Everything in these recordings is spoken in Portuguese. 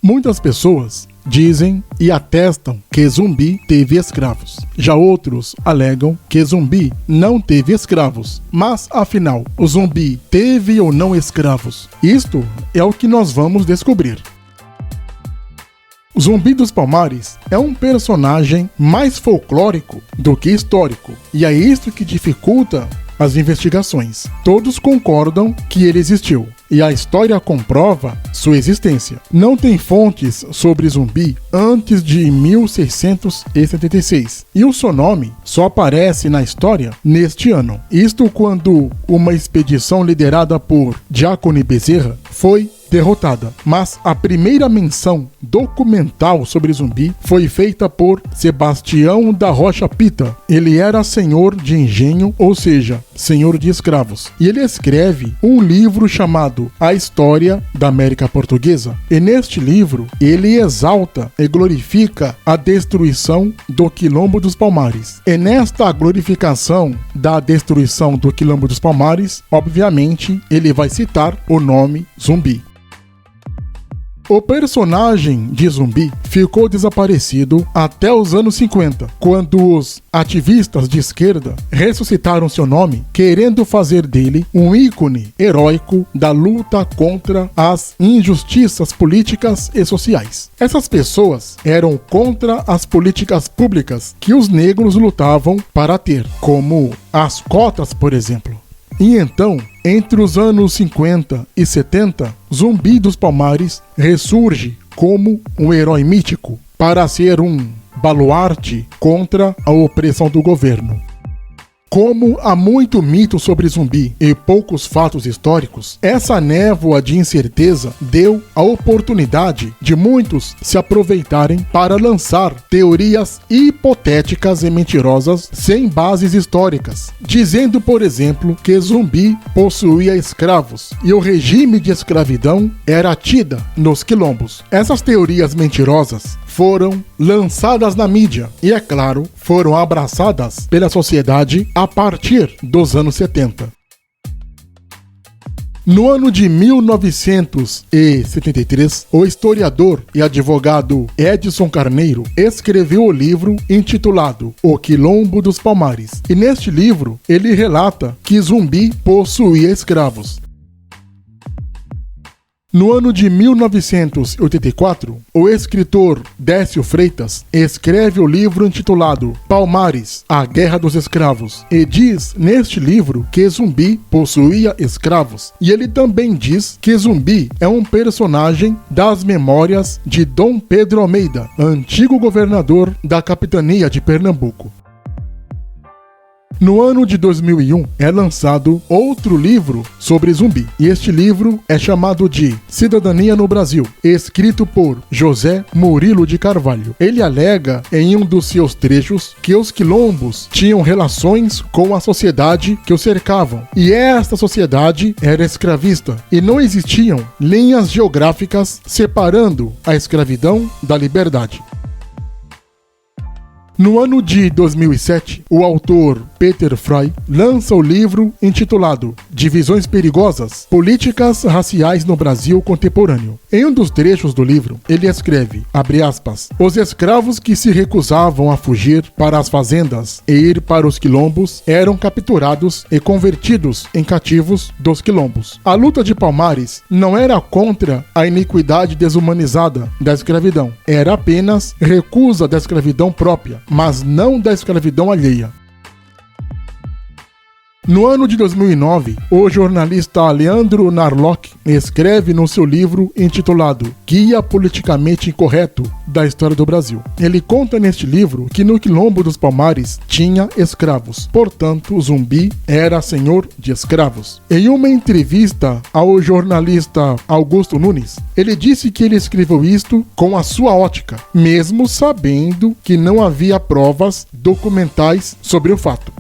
Muitas pessoas dizem e atestam que Zumbi teve escravos. Já outros alegam que Zumbi não teve escravos. Mas, afinal, o Zumbi teve ou não escravos? Isto é o que nós vamos descobrir. Zumbi dos Palmares é um personagem mais folclórico do que histórico, e é isto que dificulta as investigações. Todos concordam que ele existiu, e a história comprova sua existência. Não tem fontes sobre Zumbi antes de 1676, e o seu nome só aparece na história neste ano. Isto quando uma expedição liderada por Diácono Bezerra foi derrotada, mas a primeira menção documental sobre Zumbi foi feita por Sebastião da Rocha Pita. Ele era senhor de engenho, ou seja, senhor de escravos, e ele escreve um livro chamado A História da América Portuguesa, e neste livro ele exalta e glorifica a destruição do Quilombo dos Palmares. E nesta glorificação da destruição do Quilombo dos Palmares, obviamente ele vai citar o nome Zumbi. O personagem de Zumbi ficou desaparecido até os anos 50, quando os ativistas de esquerda ressuscitaram seu nome, querendo fazer dele um ícone heróico da luta contra as injustiças políticas e sociais. Essas pessoas eram contra as políticas públicas que os negros lutavam para ter, como as cotas, por exemplo. E então, entre os anos 50 e 70, Zumbi dos Palmares ressurge como um herói mítico para ser um baluarte contra a opressão do governo. Como há muito mito sobre Zumbi e poucos fatos históricos, essa névoa de incerteza deu a oportunidade de muitos se aproveitarem para lançar teorias hipotéticas e mentirosas sem bases históricas, dizendo, por exemplo, que Zumbi possuía escravos e o regime de escravidão era tida nos quilombos. Essas teorias mentirosas foram lançadas na mídia e, é claro, foram abraçadas pela sociedade a partir dos anos 70. No ano de 1973, o historiador e advogado Edson Carneiro escreveu o livro intitulado O Quilombo dos Palmares, e neste livro ele relata que Zumbi possuía escravos. No ano de 1984, o escritor Décio Freitas escreve o livro intitulado Palmares, a Guerra dos Escravos, e diz neste livro que Zumbi possuía escravos. E ele também diz que Zumbi é um personagem das memórias de Dom Pedro Almeida, antigo governador da capitania de Pernambuco. No ano de 2001, é lançado outro livro sobre Zumbi, e este livro é chamado de Cidadania no Brasil, escrito por José Murilo de Carvalho. Ele alega em um dos seus trechos que os quilombos tinham relações com a sociedade que os cercavam, e esta sociedade era escravista, e não existiam linhas geográficas separando a escravidão da liberdade. No ano de 2007, o autor Peter Fry lança o livro intitulado Divisões Perigosas, Políticas Raciais no Brasil Contemporâneo. Em um dos trechos do livro, ele escreve, abre aspas, os escravos que se recusavam a fugir para as fazendas e ir para os quilombos eram capturados e convertidos em cativos dos quilombos. A luta de Palmares não era contra a iniquidade desumanizada da escravidão, era apenas recusa da escravidão própria, mas não da escravidão alheia. No ano de 2009, o jornalista Leandro Narlock escreve no seu livro intitulado Guia Politicamente Incorreto da História do Brasil. Ele conta neste livro que no Quilombo dos Palmares tinha escravos, portanto Zumbi era senhor de escravos. Em uma entrevista ao jornalista Augusto Nunes, ele disse que ele escreveu isto com a sua ótica, mesmo sabendo que não havia provas documentais sobre o fato.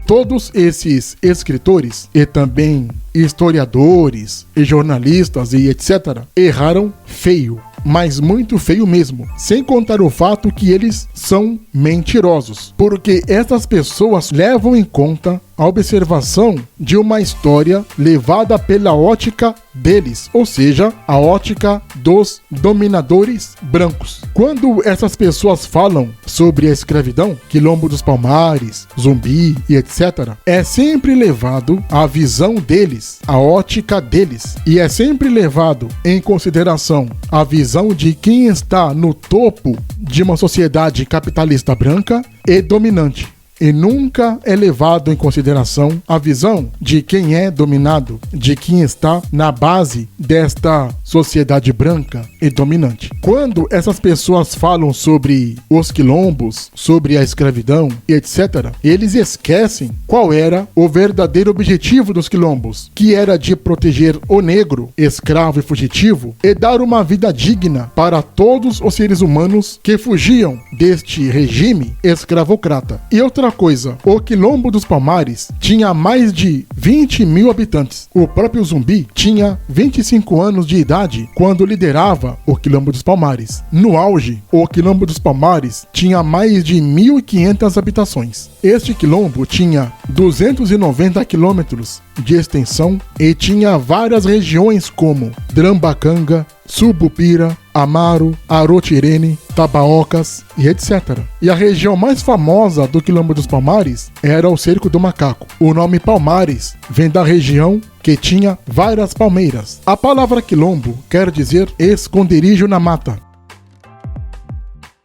Todos esses escritores e também historiadores e jornalistas e etc. erraram feio, mas muito feio mesmo, sem contar o fato que eles são mentirosos, porque essas pessoas levam em conta a observação de uma história levada pela ótica deles, ou seja, a ótica dos dominadores brancos. Quando essas pessoas falam sobre a escravidão, Quilombo dos Palmares, Zumbi e etc., é sempre levado a visão deles, a ótica deles, e é sempre levado em consideração a visão de quem está no topo de uma sociedade capitalista branca e dominante. E nunca é levado em consideração a visão de quem é dominado, de quem está na base desta sociedade branca e dominante. Quando essas pessoas falam sobre os quilombos, sobre a escravidão e etc., eles esquecem qual era o verdadeiro objetivo dos quilombos, que era de proteger o negro, escravo e fugitivo, e dar uma vida digna para todos os seres humanos que fugiam deste regime escravocrata. E outra coisa, o Quilombo dos Palmares tinha mais de 20 mil habitantes. O próprio Zumbi tinha 25 anos de idade quando liderava o Quilombo dos Palmares. No auge, o Quilombo dos Palmares tinha mais de 1.500 habitações. Este quilombo tinha 290 quilômetros de extensão e tinha várias regiões como Drambacanga, Subupira, Amaro, Arotirene, Tabaocas e etc. E a região mais famosa do Quilombo dos Palmares era o Cerco do Macaco. O nome Palmares vem da região que tinha várias palmeiras. A palavra quilombo quer dizer esconderijo na mata.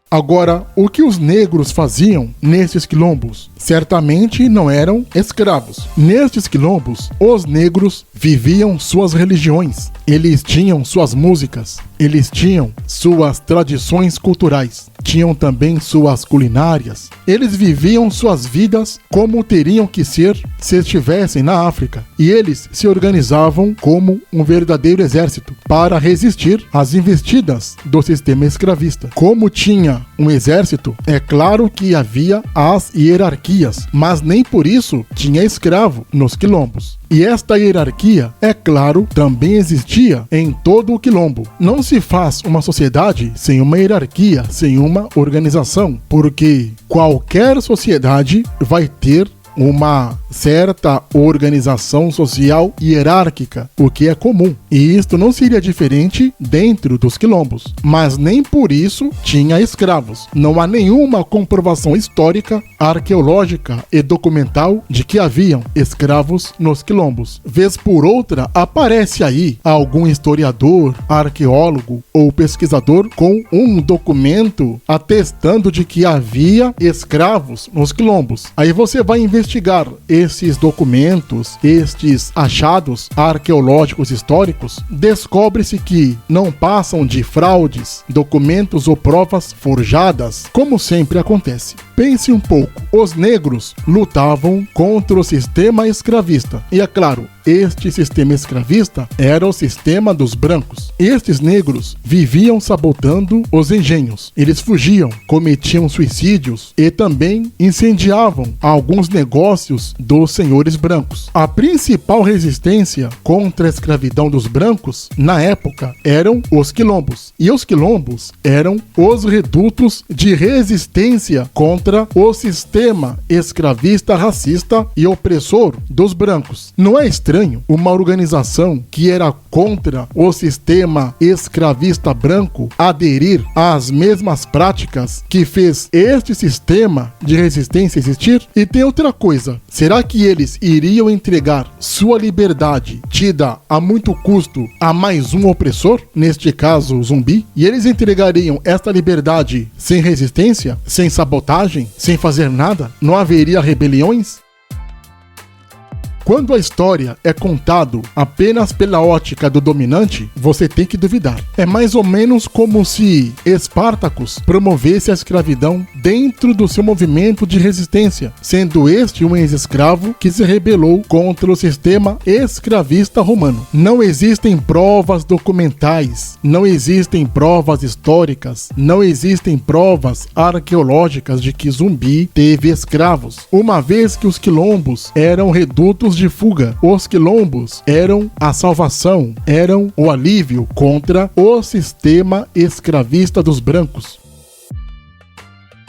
Agora, o que os negros faziam nesses quilombos? Certamente não eram escravos. Nestes quilombos, os negros viviam suas religiões, eles tinham suas músicas, eles tinham suas tradições culturais, tinham também suas culinárias. Eles viviam suas vidas como teriam que ser se estivessem na África. E eles se organizavam como um verdadeiro exército para resistir às investidas do sistema escravista. Como tinha um exército, é claro que havia as hierarquias, mas nem por isso tinha escravo nos quilombos. E esta hierarquia, é claro, também existia em todo o quilombo. Não se faz uma sociedade sem uma hierarquia, sem uma organização, porque qualquer sociedade vai ter uma certa organização social hierárquica, o que é comum. E isto não seria diferente dentro dos quilombos. Mas nem por isso tinha escravos. Não há nenhuma comprovação histórica, arqueológica e documental de que haviam escravos nos quilombos. Vez por outra, aparece aí algum historiador, arqueólogo ou pesquisador com um documento atestando de que havia escravos nos quilombos. Aí você vai investigar esses documentos, estes achados arqueológicos históricos, descobre-se que não passam de fraudes, documentos ou provas forjadas, como sempre acontece. Pense um pouco, os negros lutavam contra o sistema escravista. E é claro, este sistema escravista era o sistema dos brancos. Estes negros viviam sabotando os engenhos. Eles fugiam, cometiam suicídios e também incendiavam alguns negócios dos senhores brancos. A principal resistência contra a escravidão dos brancos, na época, eram os quilombos. E os quilombos eram os redutos de resistência contra o sistema escravista, racista e opressor dos brancos. Não é estranho uma organização que era contra o sistema escravista branco aderir às mesmas práticas que fez este sistema de resistência existir? E tem outra coisa, será que eles iriam entregar sua liberdade, tida a muito custo, a mais um opressor, neste caso o Zumbi? E eles entregariam esta liberdade sem resistência, sem sabotagem, sem fazer nada? Não haveria rebeliões? Quando a história é contado apenas pela ótica do dominante, você tem que duvidar. É mais ou menos como se Espartacus promovesse a escravidão dentro do seu movimento de resistência, sendo este um ex-escravo que se rebelou contra o sistema escravista romano. Não existem provas documentais, não existem provas históricas, não existem provas arqueológicas de que Zumbi teve escravos, uma vez que os quilombos eram redutos de fuga. Os quilombos eram a salvação, eram o alívio contra o sistema escravista dos brancos.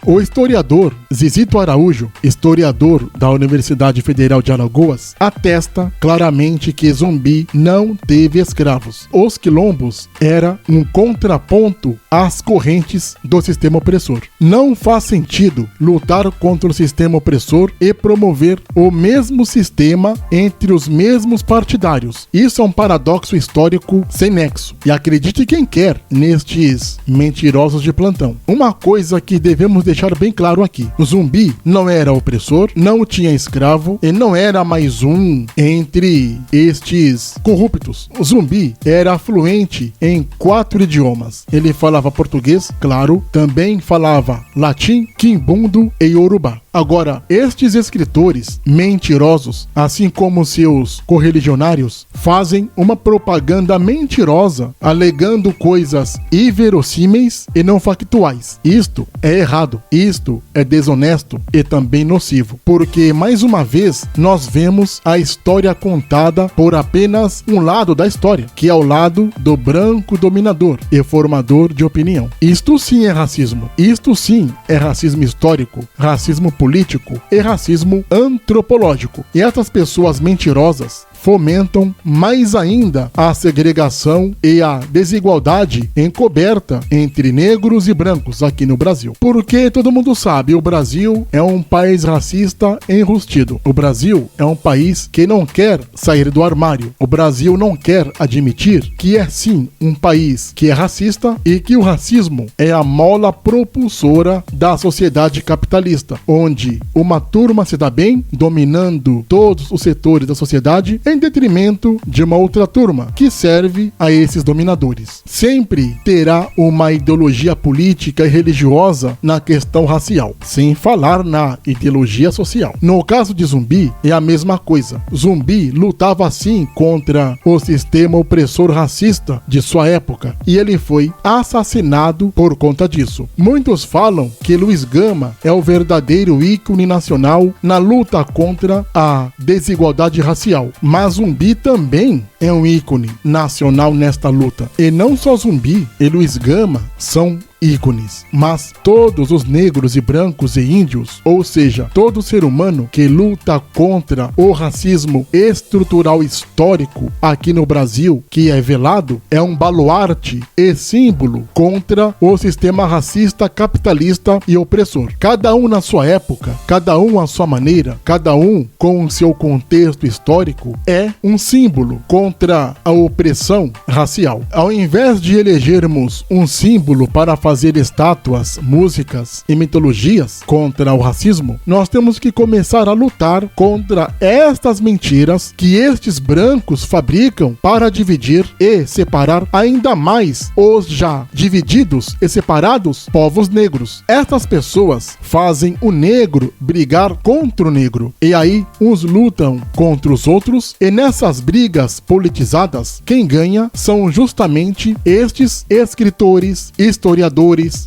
O historiador Zizito Araújo, historiador da Universidade Federal de Alagoas, atesta claramente que Zumbi não teve escravos. Os quilombos era um contraponto às correntes do sistema opressor. Não faz sentido lutar contra o sistema opressor e promover o mesmo sistema entre os mesmos partidários. Isso é um paradoxo histórico sem nexo. E acredite quem quer nestes mentirosos de plantão. Uma coisa que devemos deixar bem claro aqui: o Zumbi não era opressor, não tinha escravo e não era mais um entre estes corruptos. O Zumbi era fluente em 4 idiomas. Ele falava português, claro, também falava latim, quimbundo e iorubá. Agora, estes escritores mentirosos, assim como seus correligionários, fazem uma propaganda mentirosa, alegando coisas inverossímeis e não factuais. Isto é errado, isto é desonesto e também nocivo, porque, mais uma vez, nós vemos a história contada por apenas um lado da história, que é o lado do branco dominador e formador de opinião. Isto sim é racismo, isto sim é racismo histórico, racismo político e racismo antropológico. E essas pessoas mentirosas fomentam mais ainda a segregação e a desigualdade encoberta entre negros e brancos aqui no Brasil. Porque todo mundo sabe, o Brasil é um país racista enrustido. O Brasil é um país que não quer sair do armário. O Brasil não quer admitir que é sim um país que é racista e que o racismo é a mola propulsora da sociedade capitalista, onde uma turma se dá bem, dominando todos os setores da sociedade, em detrimento de uma outra turma que serve a esses dominadores. Sempre terá uma ideologia política e religiosa na questão racial, sem falar na ideologia social. No caso de Zumbi, é a mesma coisa. Zumbi lutava sim contra o sistema opressor racista de sua época e ele foi assassinado por conta disso. Muitos falam que Luiz Gama é o verdadeiro ícone nacional na luta contra a desigualdade racial, mas Zumbi também é um ícone nacional nesta luta. E não só Zumbi e Luiz Gama são ícones, mas todos os negros e brancos e índios, ou seja, todo ser humano que luta contra o racismo estrutural histórico aqui no Brasil, que é velado, é um baluarte e símbolo contra o sistema racista, capitalista e opressor. Cada um na sua época, cada um à sua maneira, cada um com o seu contexto histórico, é um símbolo contra a opressão racial. Ao invés de elegermos um símbolo para fazer estátuas, músicas e mitologias contra o racismo, nós temos que começar a lutar contra estas mentiras que estes brancos fabricam para dividir e separar ainda mais os já divididos e separados povos negros. Estas pessoas fazem o negro brigar contra o negro, e aí uns lutam contra os outros, e nessas brigas politizadas, quem ganha são justamente estes escritores, historiadores,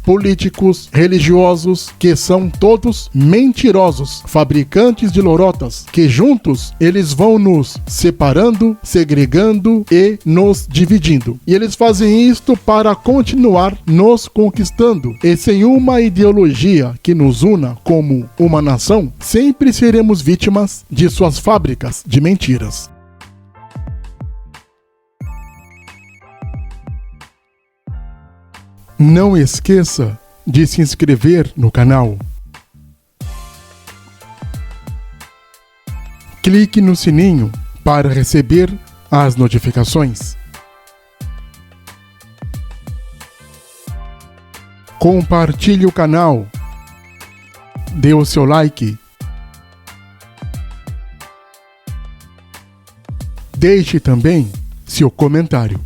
políticos, religiosos, que são todos mentirosos, fabricantes de lorotas, que juntos eles vão nos separando, segregando e nos dividindo. E eles fazem isto para continuar nos conquistando. E sem uma ideologia que nos una como uma nação, sempre seremos vítimas de suas fábricas de mentiras. Não esqueça de se inscrever no canal. Clique no sininho para receber as notificações. Compartilhe o canal. Dê o seu like. Deixe também seu comentário.